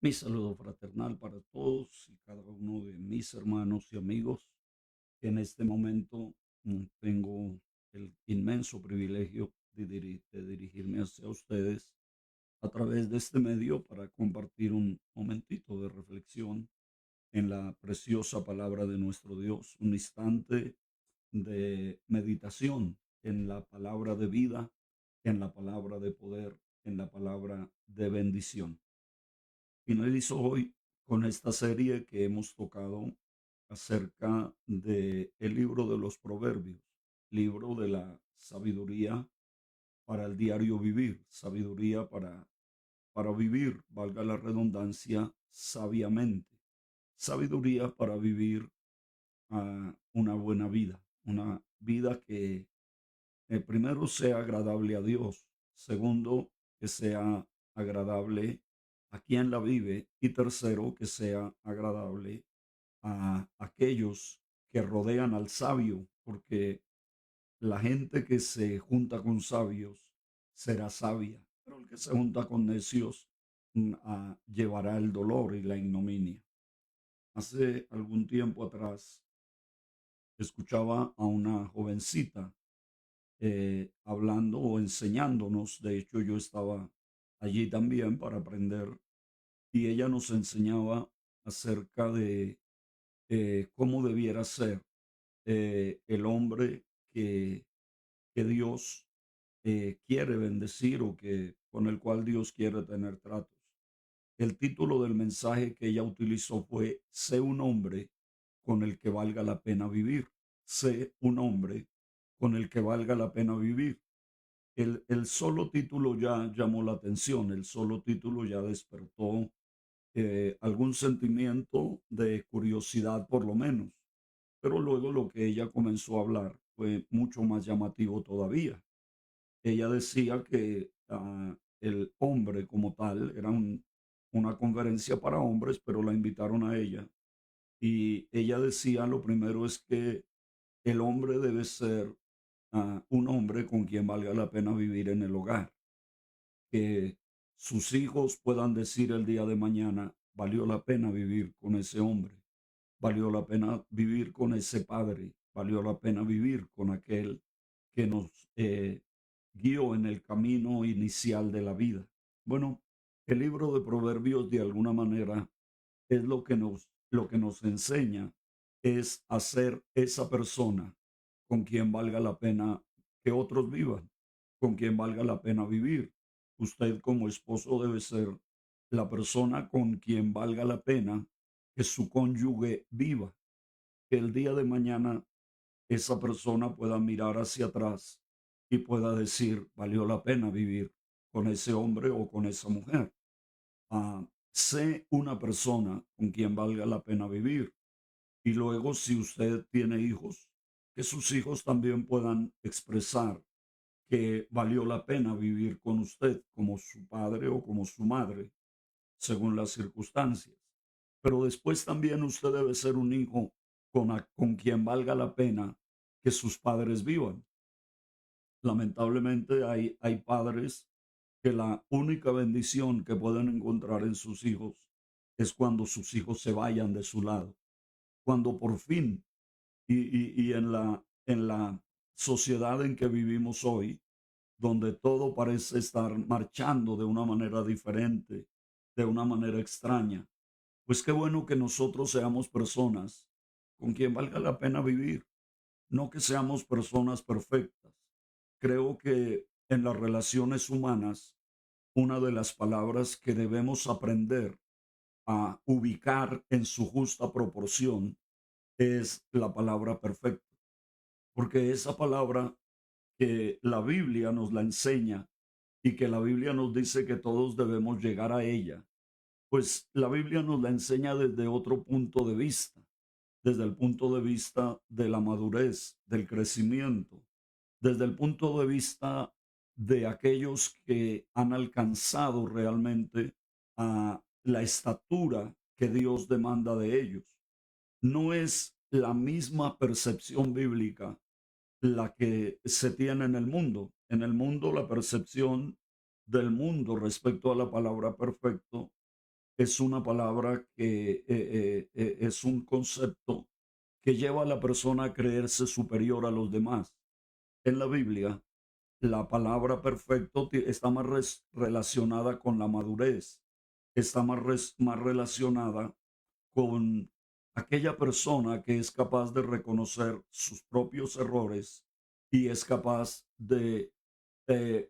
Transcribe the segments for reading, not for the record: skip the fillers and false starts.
Mi saludo fraternal para todos y cada uno de mis hermanos y amigos que en este momento tengo el inmenso privilegio de dirigirme hacia ustedes a través de este medio para compartir un momentito de reflexión en la preciosa palabra de nuestro Dios, un instante de meditación en la palabra de vida, en la palabra de poder, en la palabra de bendición. Finalizo hoy con esta serie que hemos tocado acerca de el libro de los Proverbios, libro de la sabiduría para el diario vivir, sabiduría para vivir, valga la redundancia, sabiamente, sabiduría para vivir una buena vida, una vida que primero sea agradable a Dios, segundo que sea agradable a quien la vive y tercero que sea agradable a aquellos que rodean al sabio, porque la gente que se junta con sabios será sabia, pero el que se junta con necios llevará el dolor y la ignominia. Hace algún tiempo atrás escuchaba a una jovencita hablando o enseñándonos. De hecho, yo estaba allí también para aprender y ella nos enseñaba acerca de cómo debiera ser el hombre que Dios quiere bendecir o que con el cual Dios quiere tener tratos. El título del mensaje que ella utilizó fue: Sé un hombre con el que valga la pena vivir. Sé un hombre con el que valga la pena vivir. El solo título ya llamó la atención, el solo título ya despertó algún sentimiento de curiosidad por lo menos, pero luego lo que ella comenzó a hablar fue mucho más llamativo todavía. Ella decía que el hombre como tal era una conferencia para hombres, pero la invitaron a ella y ella decía lo primero es que el hombre debe ser un hombre con quien valga la pena vivir en el hogar, que sus hijos puedan decir el día de mañana: valió la pena vivir con ese hombre, valió la pena vivir con ese padre, valió la pena vivir con aquel que nos guió en el camino inicial de la vida. Bueno, el libro de Proverbios de alguna manera es lo que nos enseña es hacer esa persona con quien valga la pena que otros vivan, con quien valga la pena vivir. Usted como esposo debe ser la persona con quien valga la pena que su cónyuge viva, que el día de mañana esa persona pueda mirar hacia atrás y pueda decir: valió la pena vivir con ese hombre o con esa mujer. Sé una persona con quien valga la pena vivir. Y luego, si usted tiene hijos, que sus hijos también puedan expresar que valió la pena vivir con usted como su padre o como su madre, según las circunstancias. Pero después también usted debe ser un hijo con quien valga la pena que sus padres vivan. Lamentablemente hay padres que la única bendición que pueden encontrar en sus hijos es cuando sus hijos se vayan de su lado, cuando por fin, y en la sociedad en que vivimos hoy, donde todo parece estar marchando de una manera diferente, de una manera extraña, pues qué bueno que nosotros seamos personas con quien valga la pena vivir, no que seamos personas perfectas. Creo que en las relaciones humanas, una de las palabras que debemos aprender a ubicar en su justa proporción es la palabra perfecto, porque esa palabra que la Biblia nos la enseña y que la Biblia nos dice que todos debemos llegar a ella, pues la Biblia nos la enseña desde otro punto de vista, desde el punto de vista de la madurez, del crecimiento, desde el punto de vista de aquellos que han alcanzado realmente la estatura que Dios demanda de ellos. No es la misma percepción bíblica la que se tiene en el mundo. En el mundo, la percepción del mundo respecto a la palabra perfecto es una palabra que es un concepto que lleva a la persona a creerse superior a los demás. En la Biblia, la palabra perfecto está más relacionada con la madurez, está más relacionada con aquella persona que es capaz de reconocer sus propios errores y es capaz de eh,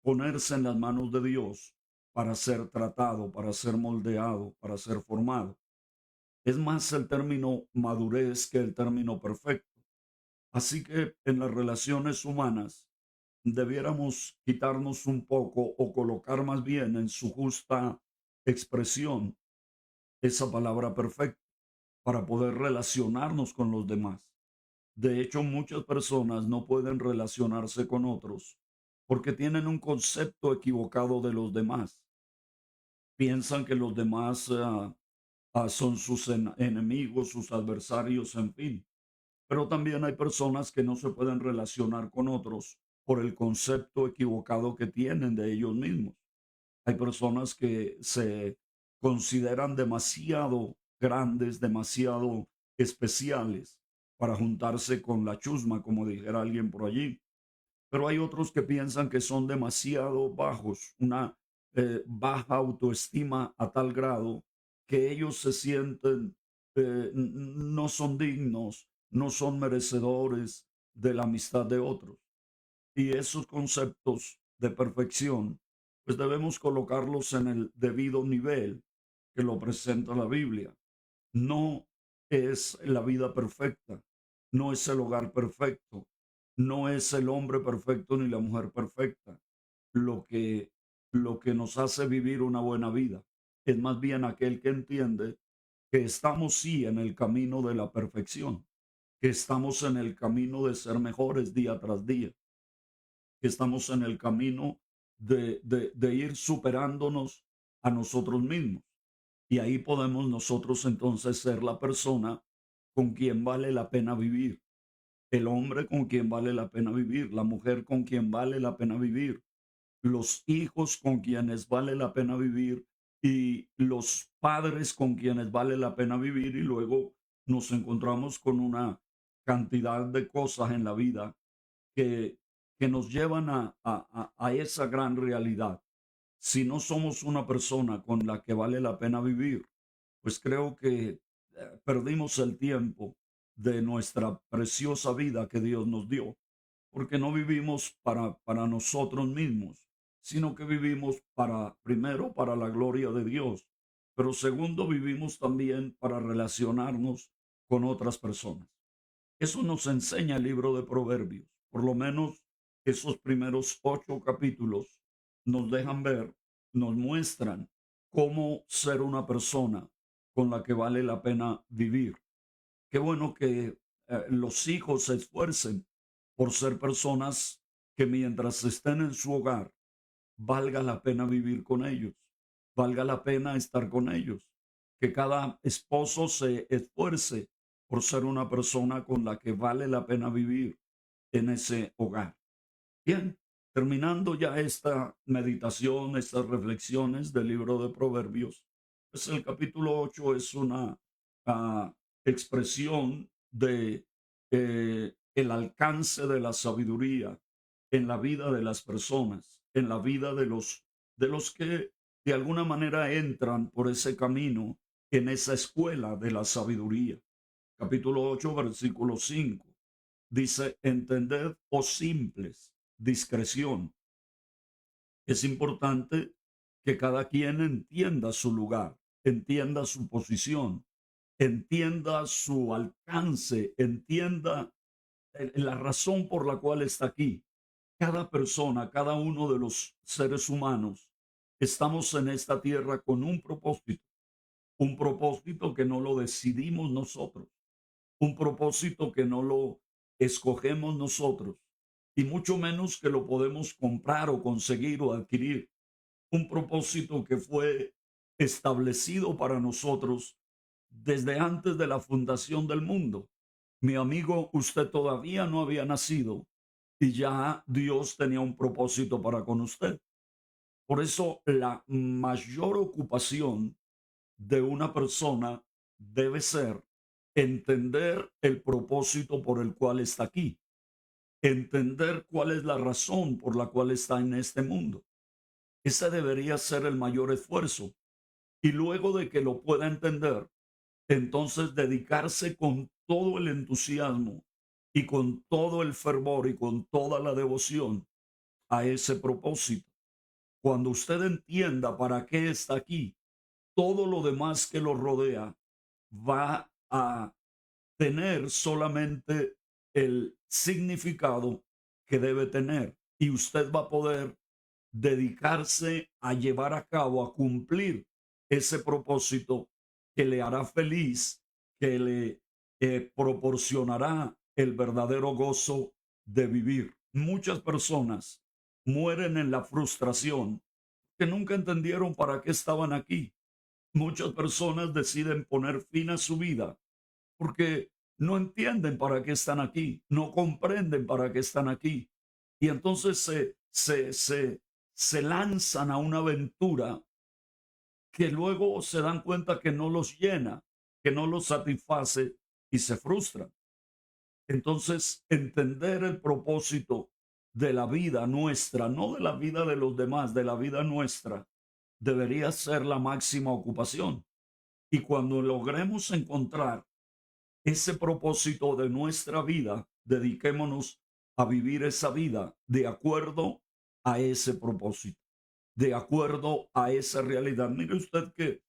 ponerse en las manos de Dios para ser tratado, para ser moldeado, para ser formado. Es más el término madurez que el término perfecto. Así que en las relaciones humanas debiéramos quitarnos un poco o colocar más bien en su justa expresión esa palabra perfecta para poder relacionarnos con los demás. De hecho, muchas personas no pueden relacionarse con otros porque tienen un concepto equivocado de los demás. Piensan que los demás son sus enemigos, sus adversarios, en fin. Pero también hay personas que no se pueden relacionar con otros por el concepto equivocado que tienen de ellos mismos. Hay personas que se consideran demasiado grandes, demasiado especiales para juntarse con la chusma, como dijera alguien por allí. Pero hay otros que piensan que son demasiado bajos, una baja autoestima a tal grado que ellos se sienten, no son dignos, no son merecedores de la amistad de otros. Y esos conceptos de perfección, pues debemos colocarlos en el debido nivel que lo presenta la Biblia. No es la vida perfecta, no es el hogar perfecto, no es el hombre perfecto ni la mujer perfecta. Lo que, lo que nos hace vivir una buena vida es más bien aquel que entiende que estamos sí en el camino de la perfección, que estamos en el camino de ser mejores día tras día, que estamos en el camino de ir superándonos a nosotros mismos. Y ahí podemos nosotros entonces ser la persona con quien vale la pena vivir, el hombre con quien vale la pena vivir, la mujer con quien vale la pena vivir, los hijos con quienes vale la pena vivir y los padres con quienes vale la pena vivir. Y luego nos encontramos con una cantidad de cosas en la vida que, que nos llevan a esa gran realidad. Si no somos una persona con la que vale la pena vivir, pues creo que perdimos el tiempo de nuestra preciosa vida que Dios nos dio, porque no vivimos para nosotros mismos, sino que vivimos para, primero, para la gloria de Dios, pero segundo, vivimos también para relacionarnos con otras personas. Eso nos enseña el libro de Proverbios. Por lo menos esos primeros 8 capítulos nos dejan ver, nos muestran cómo ser una persona con la que vale la pena vivir. Qué bueno que los hijos se esfuercen por ser personas que mientras estén en su hogar, valga la pena vivir con ellos, valga la pena estar con ellos, que cada esposo se esfuerce por ser una persona con la que vale la pena vivir en ese hogar. Bien, terminando ya esta meditación, estas reflexiones del libro de Proverbios, pues el capítulo 8 es una ah, expresión de el alcance de la sabiduría en la vida de las personas, en la vida de los que de alguna manera entran por ese camino en esa escuela de la sabiduría. Capítulo 8 versículo 5 dice, entended, oh simples, discreción. Es importante que cada quien entienda su lugar, entienda su posición, entienda su alcance, entienda la razón por la cual está aquí. Cada persona, cada uno de los seres humanos, estamos en esta tierra con un propósito que no lo decidimos nosotros, un propósito que no lo escogemos nosotros, y mucho menos que lo podemos comprar o conseguir o adquirir. Un propósito que fue establecido para nosotros desde antes de la fundación del mundo. Mi amigo, usted todavía no había nacido y ya Dios tenía un propósito para con usted. Por eso la mayor ocupación de una persona debe ser entender el propósito por el cual está aquí, entender cuál es la razón por la cual está en este mundo. Ese debería ser el mayor esfuerzo. Y luego de que lo pueda entender, entonces dedicarse con todo el entusiasmo y con todo el fervor y con toda la devoción a ese propósito. Cuando usted entienda para qué está aquí, todo lo demás que lo rodea va a tener solamente el significado que debe tener y usted va a poder dedicarse a llevar a cabo, a cumplir ese propósito que le hará feliz, que le proporcionará el verdadero gozo de vivir. Muchas personas mueren en la frustración que nunca entendieron para qué estaban aquí. Muchas personas deciden poner fin a su vida porque no entienden para qué están aquí, no comprenden para qué están aquí. Y entonces se lanzan a una aventura que luego se dan cuenta que no los llena, que no los satisface y se frustran. Entonces, entender el propósito de la vida nuestra, no de la vida de los demás, de la vida nuestra, debería ser la máxima ocupación. Y cuando logremos encontrar ese propósito de nuestra vida, dediquémonos a vivir esa vida de acuerdo a ese propósito, de acuerdo a esa realidad. Mire usted que,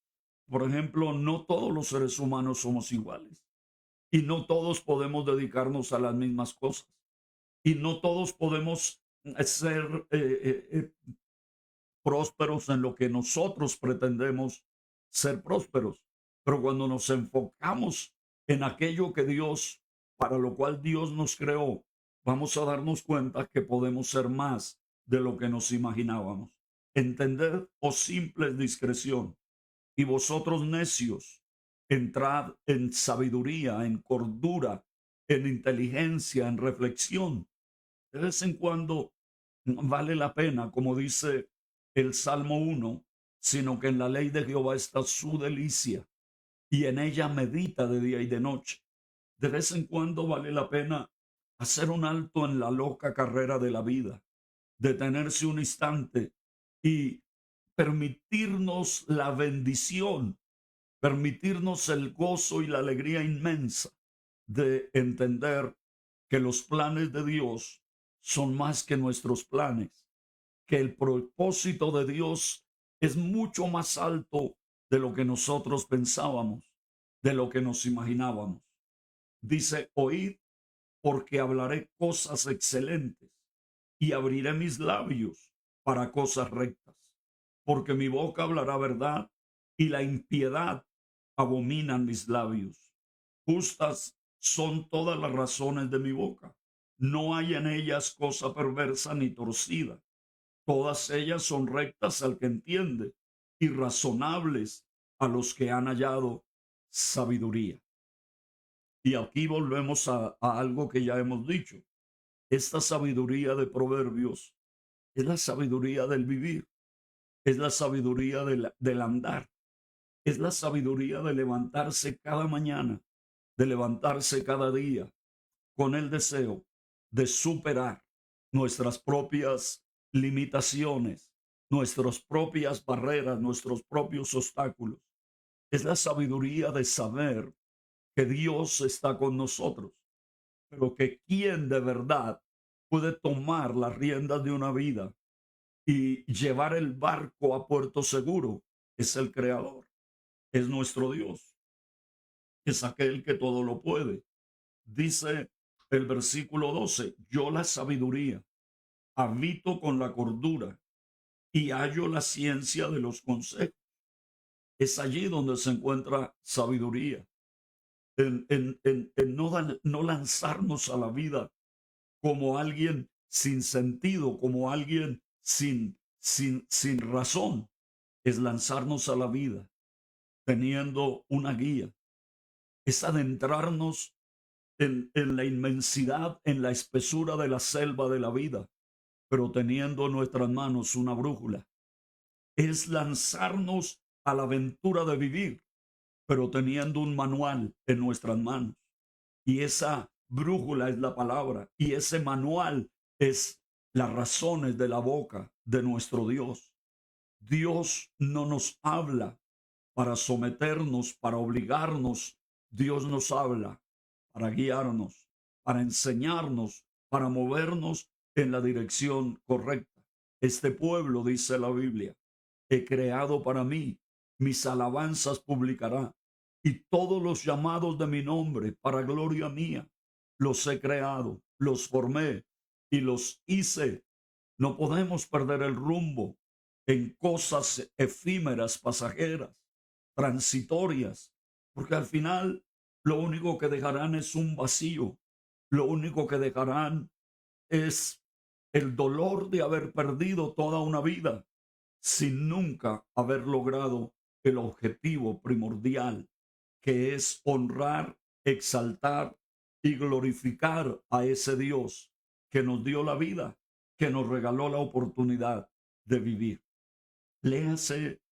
por ejemplo, no todos los seres humanos somos iguales y no todos podemos dedicarnos a las mismas cosas y no todos podemos ser prósperos en lo que nosotros pretendemos ser prósperos. Pero cuando nos enfocamos en aquello que Dios, para lo cual Dios nos creó, vamos a darnos cuenta que podemos ser más de lo que nos imaginábamos. Entender, oh simples discreción, y vosotros necios, entrad en sabiduría, en cordura, en inteligencia, en reflexión. De vez en cuando vale la pena, como dice el Salmo 1, sino que en la ley de Jehová está su delicia y en ella medita de día y de noche. De vez en cuando vale la pena hacer un alto en la loca carrera de la vida, detenerse un instante y permitirnos la bendición, permitirnos el gozo y la alegría inmensa de entender que los planes de Dios son más que nuestros planes, que el propósito de Dios es mucho más alto de lo que nosotros pensábamos, de lo que nos imaginábamos. Dice, oíd porque hablaré cosas excelentes y abriré mis labios para cosas rectas, porque mi boca hablará verdad y la impiedad abominan mis labios. Justas son todas las razones de mi boca. No hay en ellas cosa perversa ni torcida. Todas ellas son rectas al que entiende y razonables a los que han hallado sabiduría. Y aquí volvemos a algo que ya hemos dicho. Esta sabiduría de Proverbios es la sabiduría del vivir, es la sabiduría del andar, es la sabiduría de levantarse cada mañana, de levantarse cada día con el deseo de superar nuestras propias limitaciones, nuestras propias barreras, nuestros propios obstáculos. Es la sabiduría de saber que Dios está con nosotros, pero que quien de verdad puede tomar las riendas de una vida y llevar el barco a puerto seguro es el Creador, es nuestro Dios, es aquel que todo lo puede. Dice el versículo 12, yo la sabiduría habito con la cordura y hallo la ciencia de los consejos. Es allí donde se encuentra sabiduría, en no lanzarnos a la vida como alguien sin sentido, como alguien sin razón. Es lanzarnos a la vida teniendo una guía, es adentrarnos en la inmensidad, en la espesura de la selva de la vida, pero teniendo en nuestras manos una brújula. es lanzarnos a la aventura de vivir, pero teniendo un manual en nuestras manos. Y esa brújula es la palabra, y ese manual es las razones de la boca de nuestro Dios. Dios no nos habla para someternos, para obligarnos. Dios nos habla para guiarnos, para enseñarnos, para movernos en la dirección correcta. Este pueblo, dice la Biblia, he creado para mí, mis alabanzas publicará, y todos los llamados de mi nombre para gloria mía, los he creado, los formé y los hice. No podemos perder el rumbo en cosas efímeras, pasajeras, transitorias, porque al final lo único que dejarán es un vacío, lo único que dejarán es el dolor de haber perdido toda una vida sin nunca haber logrado el objetivo primordial, que es honrar, exaltar y glorificar a ese Dios que nos dio la vida, que nos regaló la oportunidad de vivir. Léase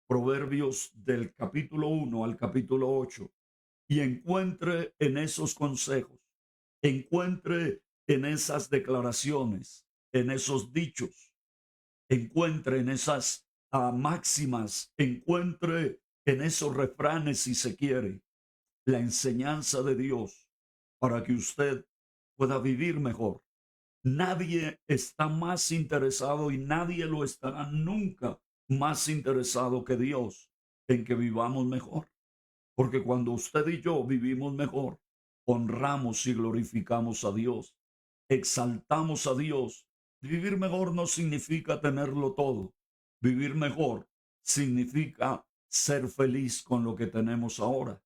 Proverbios del capítulo 1 al capítulo 8 y encuentre en esos consejos, encuentre en esas declaraciones, en esos dichos, encuentre en esas máximas, encuentre en esos refranes, si se quiere, la enseñanza de Dios para que usted pueda vivir mejor. Nadie está más interesado y nadie lo estará nunca más interesado que Dios en que vivamos mejor. Porque cuando usted y yo vivimos mejor, honramos y glorificamos a Dios, exaltamos a Dios. Vivir mejor no significa tenerlo todo. Vivir mejor significa ser feliz con lo que tenemos ahora.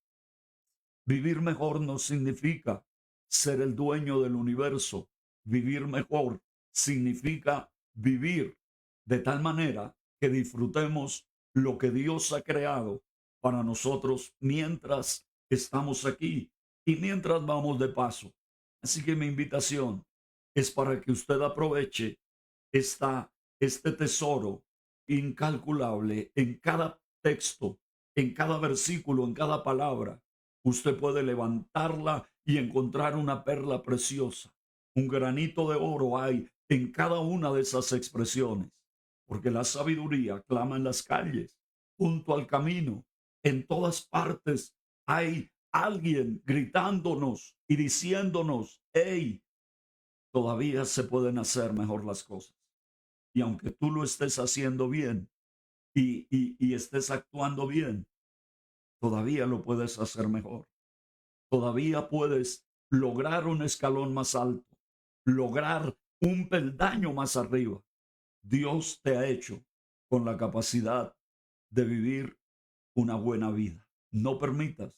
Vivir mejor no significa ser el dueño del universo. Vivir mejor significa vivir de tal manera que disfrutemos lo que Dios ha creado para nosotros mientras estamos aquí y mientras vamos de paso. Así que mi invitación es para que usted aproveche este tesoro incalculable en cada texto, en cada versículo, en cada palabra. Usted puede levantarla y encontrar una perla preciosa. Un granito de oro hay en cada una de esas expresiones, porque la sabiduría clama en las calles, junto al camino, en todas partes hay alguien gritándonos y diciéndonos, hey, todavía se pueden hacer mejor las cosas. Y aunque tú lo estés haciendo bien y estés actuando bien, todavía lo puedes hacer mejor. Todavía puedes lograr un escalón más alto, lograr un peldaño más arriba. Dios te ha hecho con la capacidad de vivir una buena vida. No permitas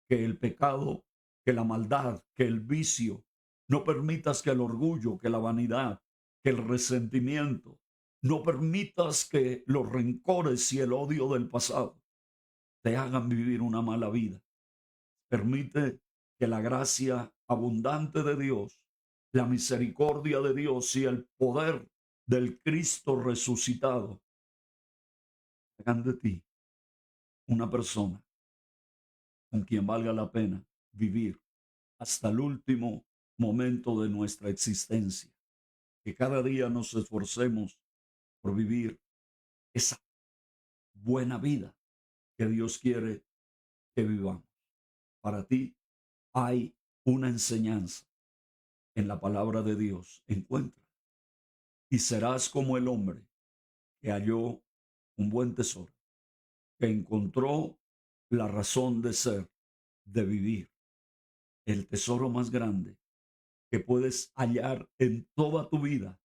que el pecado, que la maldad, que el vicio, no permitas que el orgullo, que la vanidad, que el resentimiento, no permitas que los rencores y el odio del pasado te hagan vivir una mala vida. Permite que la gracia abundante de Dios, la misericordia de Dios y el poder del Cristo resucitado hagan de ti una persona con quien valga la pena vivir hasta el último momento de nuestra existencia. Que cada día nos esforcemos por vivir esa buena vida que Dios quiere que vivamos. Para ti hay una enseñanza en la palabra de Dios. Encuentra y serás como el hombre que halló un buen tesoro, que encontró la razón de ser, de vivir. El tesoro más grande que puedes hallar en toda tu vida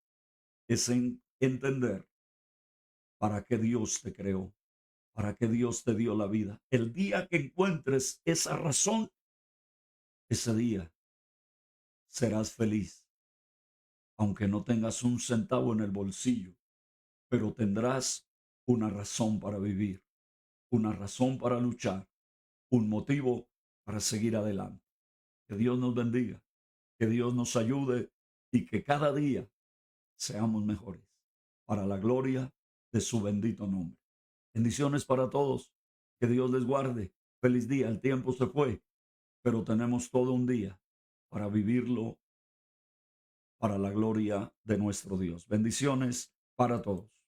es entender para qué Dios te creó, para qué Dios te dio la vida. El día que encuentres esa razón, ese día serás feliz, aunque no tengas un centavo en el bolsillo, pero tendrás una razón para vivir, una razón para luchar, un motivo para seguir adelante. Que Dios nos bendiga, que Dios nos ayude y que cada día seamos mejores para la gloria de su bendito nombre. Bendiciones para todos. Que Dios les guarde. Feliz día. El tiempo se fue, pero tenemos todo un día para vivirlo para la gloria de nuestro Dios. Bendiciones para todos.